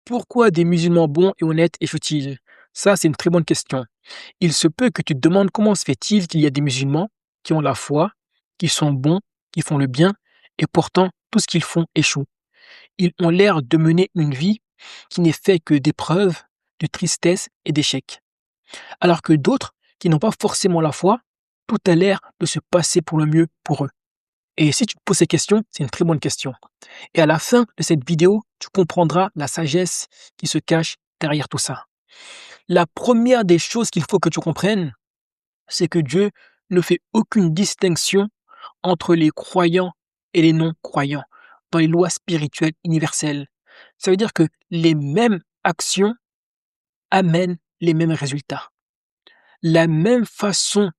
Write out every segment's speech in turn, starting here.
Pourquoi des musulmans bons et honnêtes échouent-ils? Ça, c'est une très bonne question. Il se peut que tu te demandes comment se fait-il qu'il y a des musulmans qui ont la foi, qui sont bons, qui font le bien, et pourtant tout ce qu'ils font échoue. Ils ont l'air de mener une vie qui n'est faite que d'épreuves, de tristesse et d'échecs. Alors que d'autres, qui n'ont pas forcément la foi, tout a l'air de se passer pour le mieux pour eux. Et si tu te poses ces questions, c'est une très bonne question. Et à la fin de cette vidéo, tu comprendras la sagesse qui se cache derrière tout ça. La première des choses qu'il faut que tu comprennes, c'est que Dieu ne fait aucune distinction entre les croyants et les non-croyants dans les lois spirituelles universelles. Ça veut dire que les mêmes actions amènent les mêmes résultats. La même façon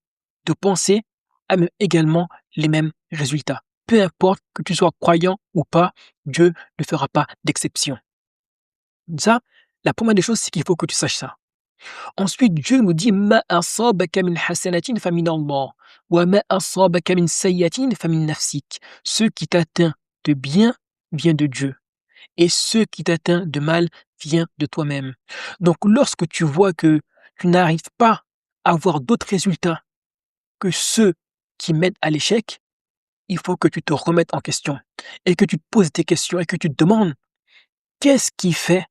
de penser amène également les mêmes résultats. Peu importe que tu sois croyant ou pas, Dieu ne fera pas d'exception. Ça, la première des choses, c'est qu'il faut que tu saches ça. Ensuite, Dieu nous dit Ma asabaka min hasanatin famin Allah, wa ma asabaka min sayyatin famin nafsik. Ce qui t'atteint de bien vient de Dieu, et ce qui t'atteint de mal vient de toi-même. Donc, lorsque tu vois que tu n'arrives pas à avoir d'autres résultats que ceux qui mènent à l'échec, il faut que tu te remettes en question et que tu te poses des questions et que tu te demandes qu'est-ce qui fait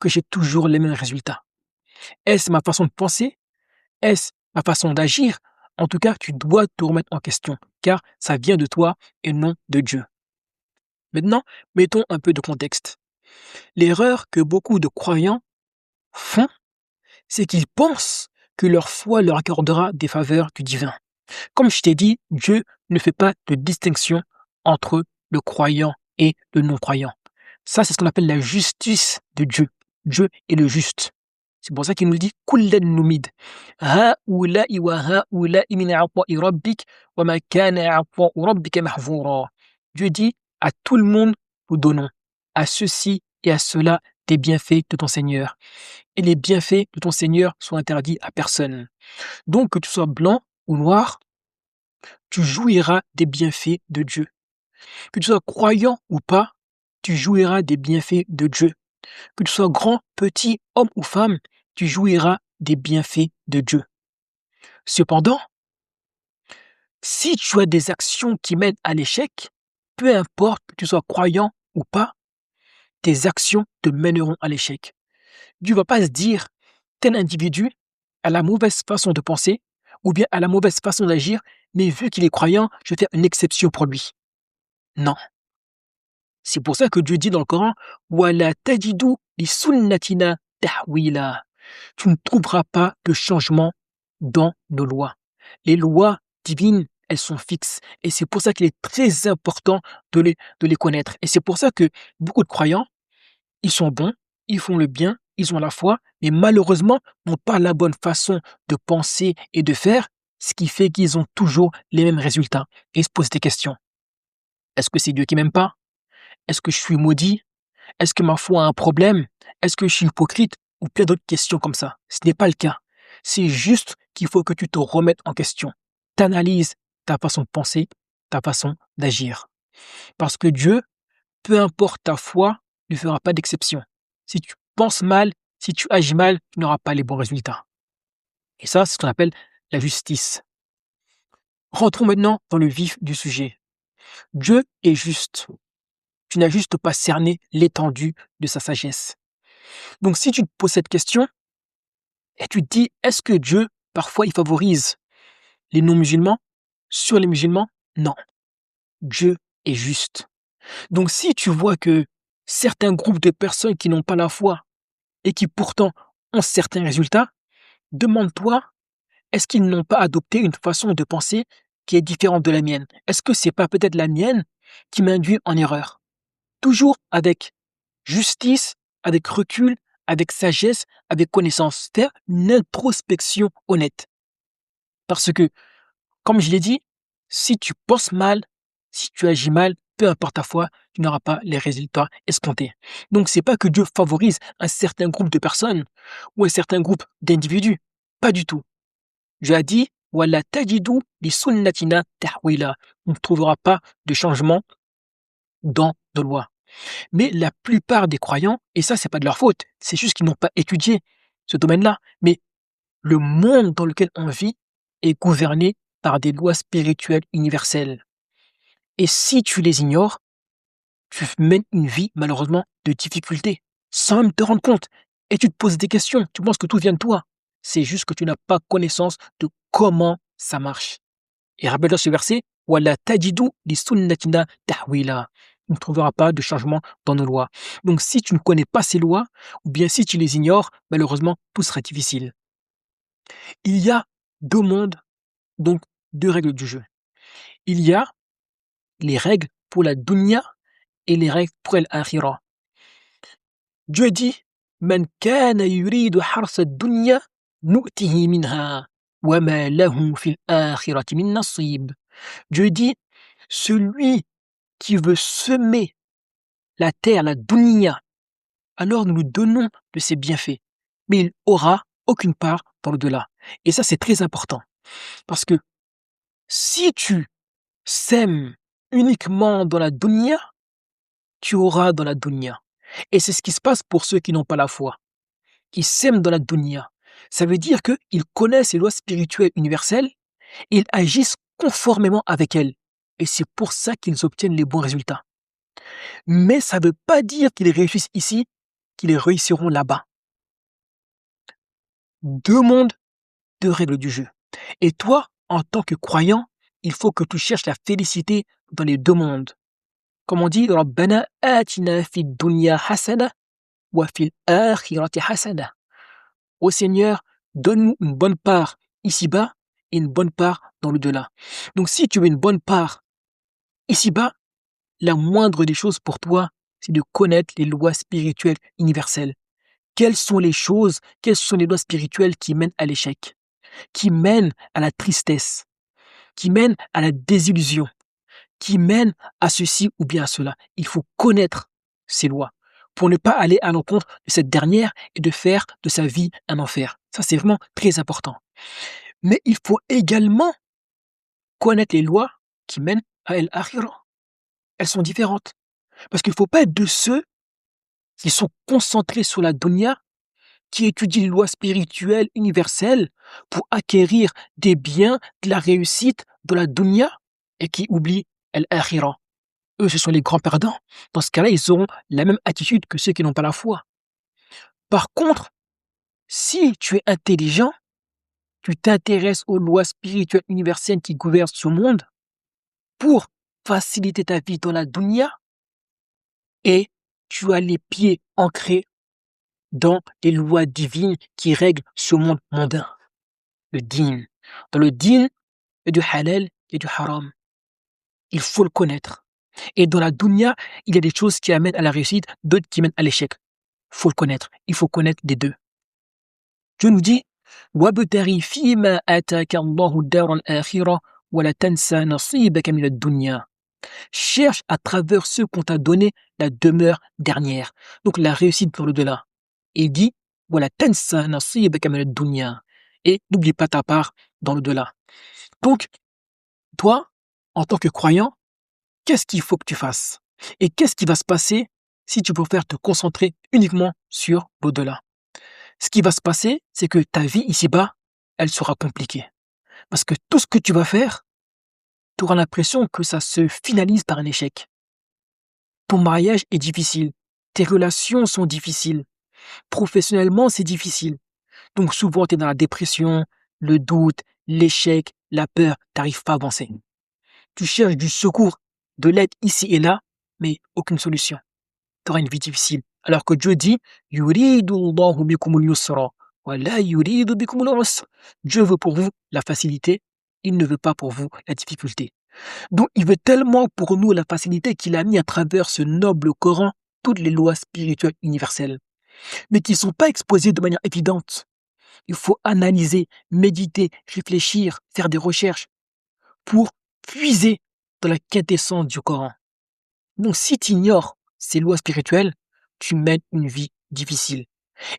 que j'ai toujours les mêmes résultats? Est-ce ma façon de penser? Est-ce ma façon d'agir? En tout cas, tu dois te remettre en question car ça vient de toi et non de Dieu. Maintenant, mettons un peu de contexte. L'erreur que beaucoup de croyants font, c'est qu'ils pensent que leur foi leur accordera des faveurs du divin. Comme je t'ai dit, Dieu ne fait pas de distinction entre le croyant et le non-croyant. Ça, c'est ce qu'on appelle la justice de Dieu. Dieu est le juste. C'est pour ça qu'il nous dit Kullan numid. Ha'ula'i wa ha'ula'i min a'ta'i rabbik wa ma kana a'ta'u rabbika mahzura. Dieu dit à tout le monde nous donnons, à ceux-ci et à ceux-là des bienfaits de ton Seigneur. Et les bienfaits de ton Seigneur sont interdits à personne. Donc que tu sois blanc ou noir, tu jouiras des bienfaits de Dieu. Que tu sois croyant ou pas, tu jouiras des bienfaits de Dieu. Que tu sois grand, petit, homme ou femme, tu jouiras des bienfaits de Dieu. Cependant, si tu as des actions qui mènent à l'échec, peu importe que tu sois croyant ou pas, tes actions te mèneront à l'échec. Dieu ne va pas se dire, tel individu a la mauvaise façon de penser ou bien a la mauvaise façon d'agir, mais vu qu'il est croyant, je vais faire une exception pour lui. Non. C'est pour ça que Dieu dit dans le Coran, Wala tajidu li sunnatina tahwila. Tu ne trouveras pas de changement dans nos lois. Les lois divines, elles sont fixes. Et c'est pour ça qu'il est très important de les connaître. Et c'est pour ça que beaucoup de croyants, ils sont bons, ils font le bien, ils ont la foi, mais malheureusement, n'ont pas la bonne façon de penser et de faire, ce qui fait qu'ils ont toujours les mêmes résultats. Et ils se posent des questions. Est-ce que c'est Dieu qui m'aime pas? Est-ce que je suis maudit? Est-ce que ma foi a un problème? Est-ce que je suis hypocrite? Ou plein d'autres questions comme ça. Ce n'est pas le cas. C'est juste qu'il faut que tu te remettes en question. T'analyses ta façon de penser, ta façon d'agir. Parce que Dieu, peu importe ta foi, ne fera pas d'exception. Si tu penses mal, si tu agis mal, tu n'auras pas les bons résultats. Et ça, c'est ce qu'on appelle la justice. Rentrons maintenant dans le vif du sujet. Dieu est juste. Tu n'as juste pas cerné l'étendue de sa sagesse. Donc si tu te poses cette question et tu te dis, est-ce que Dieu, parfois, il favorise les non-musulmans sur les musulmans? Non. Dieu est juste. Donc si tu vois que certains groupes de personnes qui n'ont pas la foi et qui pourtant ont certains résultats, demande-toi, est-ce qu'ils n'ont pas adopté une façon de penser qui est différente de la mienne? Est-ce que c'est pas peut-être la mienne qui m'induit en erreur? Toujours avec justice, avec recul, avec sagesse, avec connaissance. Faire une introspection honnête. Parce que, comme je l'ai dit, si tu penses mal, si tu agis mal, peu importe ta foi, tu n'auras pas les résultats escomptés. Donc, c'est pas que Dieu favorise un certain groupe de personnes ou un certain groupe d'individus. Pas du tout. Dieu a dit, Wala tajidu li sunnatina tahwila. On ne trouvera pas de changement dans nos lois. Mais la plupart des croyants, et ça, c'est pas de leur faute, c'est juste qu'ils n'ont pas étudié ce domaine-là. Mais le monde dans lequel on vit est gouverné par des lois spirituelles universelles. Et si tu les ignores, tu mènes une vie, malheureusement, de difficultés, sans même te rendre compte. Et tu te poses des questions, tu penses que tout vient de toi. C'est juste que tu n'as pas connaissance de comment ça marche. Et rappelle-toi ce verset, Wala tajidu li sunnatina tahwila. Tu ne trouveras pas de changement dans nos lois. Donc si tu ne connais pas ces lois, ou bien si tu les ignores, malheureusement, tout sera difficile. Il y a deux mondes, donc deux règles du jeu. Il y a les règles pour la dunya et les règles pour l'akhira. Dieu dit, Man kana yuridu harsa dunya, nu'tihi minha, wa ma lahu fil akhirati min nasib. Dieu dit, celui qui veut semer la terre, la dunya, alors nous lui donnons de ses bienfaits. Mais il aura aucune part dans l'au-delà. Et ça, c'est très important. Parce que si tu sèmes uniquement dans la dunya, tu auras dans la dunya. Et c'est ce qui se passe pour ceux qui n'ont pas la foi. Ils sèment dans la dunya. Ça veut dire qu'ils connaissent les lois spirituelles universelles et ils agissent conformément avec elles. Et c'est pour ça qu'ils obtiennent les bons résultats. Mais ça ne veut pas dire qu'ils réussissent ici, qu'ils réussiront là-bas. Deux mondes, deux règles du jeu. Et toi, en tant que croyant, il faut que tu cherches la félicité dans les deux mondes. Comme on dit, Rabbana atina fid dunya hasana wa fil akhirati hasana. Ô Seigneur, donne-nous une bonne part ici-bas et une bonne part dans l'au-delà. Donc si tu veux une bonne part ici-bas, la moindre des choses pour toi, c'est de connaître les lois spirituelles universelles. Quelles sont les choses, quelles sont les lois spirituelles qui mènent à l'échec, qui mènent à la tristesse, qui mènent à la désillusion, qui mènent à ceci ou bien à cela. Il faut connaître ces lois pour ne pas aller à l'encontre de cette dernière et de faire de sa vie un enfer. Ça, c'est vraiment très important. Mais il faut également connaître les lois qui mènent à El-Akhira. Elles sont différentes. Parce qu'il ne faut pas être de ceux qui sont concentrés sur la dunya, qui étudient les lois spirituelles universelles pour acquérir des biens, de la réussite de la dunya et qui oublient El-Akhira. Eux, ce sont les grands perdants. Dans ce cas-là, ils auront la même attitude que ceux qui n'ont pas la foi. Par contre, si tu es intelligent, tu t'intéresses aux lois spirituelles universelles qui gouvernent ce monde pour faciliter ta vie dans la dunya et tu as les pieds ancrés dans les lois divines qui règlent ce monde mondain. Le din. Dans le din, il y a du halal et du haram. Il faut le connaître. Et dans la dunya, il y a des choses qui amènent à la réussite, d'autres qui mènent à l'échec. Il faut le connaître. Il faut connaître les deux. Dieu nous dit وَابْتَغِ فِيمَا آتَاكَ اللَّهُ الدَّارَ الْآخِرَةَ وَلَا تَنْسَ نَصِيبَكَ مِنَ الدُّنْيَا. Cherche à travers ceux qu'on t'a donné la demeure dernière, donc la réussite pour l'au-delà. Et il dit وَلَا تَنْسَ نَصِيبَكَ مِنَ الدُّنْيا. Et n'oublie pas ta part dans l'au-delà. Donc, toi, en tant que croyant, qu'est-ce qu'il faut que tu fasses? Et qu'est-ce qui va se passer si tu préfères te concentrer uniquement sur l'au-delà? Ce qui va se passer, c'est que ta vie ici-bas, elle sera compliquée. Parce que tout ce que tu vas faire, tu auras l'impression que ça se finalise par un échec. Ton mariage est difficile. Tes relations sont difficiles. Professionnellement, c'est difficile. Donc souvent, tu es dans la dépression, le doute, l'échec, la peur, tu n'arrives pas à avancer. Tu cherches du secours, de l'aide ici et là, mais aucune solution. Tu auras une vie difficile. Alors que Dieu dit, Yuridu Allahu bikumul yusra, wa la yuridu bikumul usra. Dieu veut pour vous la facilité, il ne veut pas pour vous la difficulté. Donc il veut tellement pour nous la facilité qu'il a mis à travers ce noble Coran toutes les lois spirituelles universelles, mais qui ne sont pas exposées de manière évidente. Il faut analyser, méditer, réfléchir, faire des recherches pour puiser dans la quintessence du Coran. Donc si tu ignores ces lois spirituelles, tu mènes une vie difficile.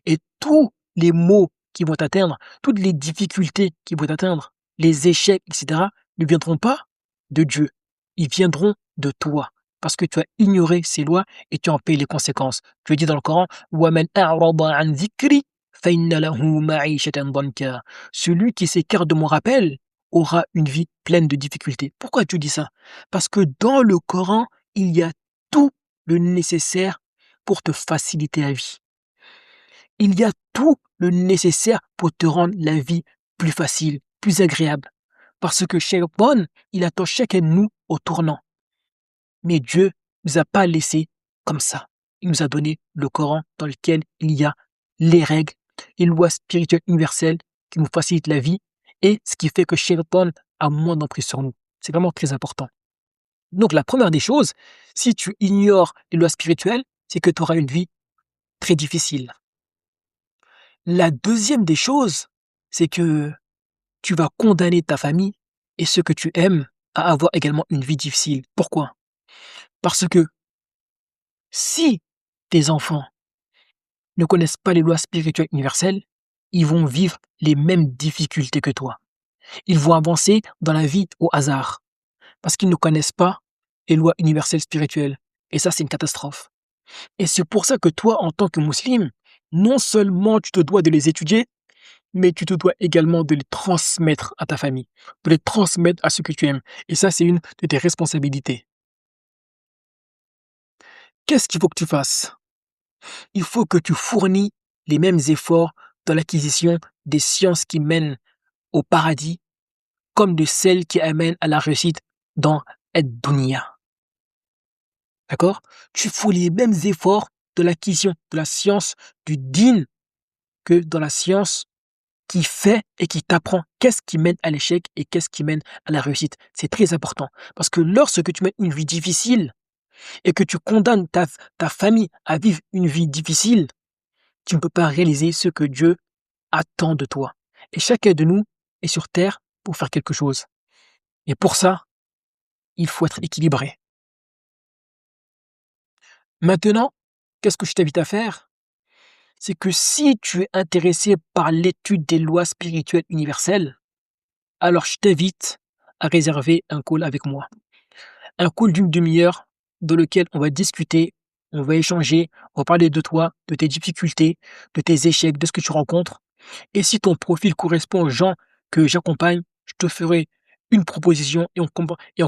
Et tous les maux qui vont t'atteindre, toutes les difficultés qui vont t'atteindre, les échecs, etc., ne viendront pas de Dieu. Ils viendront de toi. parce que tu as ignoré ces lois et tu en payes les conséquences. Dieu dit dans le Coran: وَمَنْ أَعْرَضَ عَنْ ذِكْرِي فَإِنَّ لَهُ مَعِيشَةً ضَنْكًا. Celui qui s'écarte de mon rappel aura une vie pleine de difficultés. Pourquoi tu dis ça? Parce que dans le Coran, il y a tout le nécessaire pour te faciliter la vie. Il y a tout le nécessaire pour te rendre la vie plus facile, plus agréable. Parce que Shaitan, il attend chacun de nous au tournant. Mais Dieu ne nous a pas laissé comme ça. Il nous a donné le Coran dans lequel il y a les règles, les lois spirituelles universelles qui nous facilitent la vie et ce qui fait que Shaitan a moins d'emprise sur nous. C'est vraiment très important. Donc la première des choses, si tu ignores les lois spirituelles, c'est que tu auras une vie très difficile. La deuxième des choses, c'est que tu vas condamner ta famille et ceux que tu aimes à avoir également une vie difficile. Pourquoi? Parce que si tes enfants ne connaissent pas les lois spirituelles universelles, ils vont vivre les mêmes difficultés que toi. Ils vont avancer dans la vie au hasard parce qu'ils ne connaissent pas les lois universelles spirituelles. Et ça, c'est une catastrophe. Et c'est pour ça que toi, en tant que musulman, non seulement tu te dois de les étudier, mais tu te dois également de les transmettre à ta famille, de les transmettre à ceux que tu aimes. Et ça, c'est une de tes responsabilités. Qu'est-ce qu'il faut que tu fasses? Il faut que tu fournis les mêmes efforts dans l'acquisition des sciences qui mènent au paradis, comme de celles qui amènent à la réussite dans Ad-Dunya. D'accord? Tu fous les mêmes efforts de l'acquisition de la science du din que dans la science qui fait et qui t'apprend qu'est-ce qui mène à l'échec et qu'est-ce qui mène à la réussite. C'est très important. Parce que lorsque tu mènes une vie difficile et que tu condamnes ta famille à vivre une vie difficile, tu ne peux pas réaliser ce que Dieu attend de toi. Et chacun de nous est sur terre pour faire quelque chose. Et pour ça, il faut être équilibré. Maintenant, qu'est-ce que je t'invite à faire? C'est que si tu es intéressé par l'étude des lois spirituelles universelles, alors je t'invite à réserver un call avec moi. Un call d'une demi-heure dans lequel on va discuter, on va échanger, on va parler de toi, de tes difficultés, de tes échecs, de ce que tu rencontres. Et si ton profil correspond aux gens que j'accompagne, je te ferai une proposition et on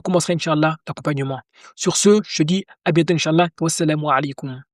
commencera, Inch'Allah, l'accompagnement. Sur ce, je te dis à bientôt, Inch'Allah. Wassalamu alaikum.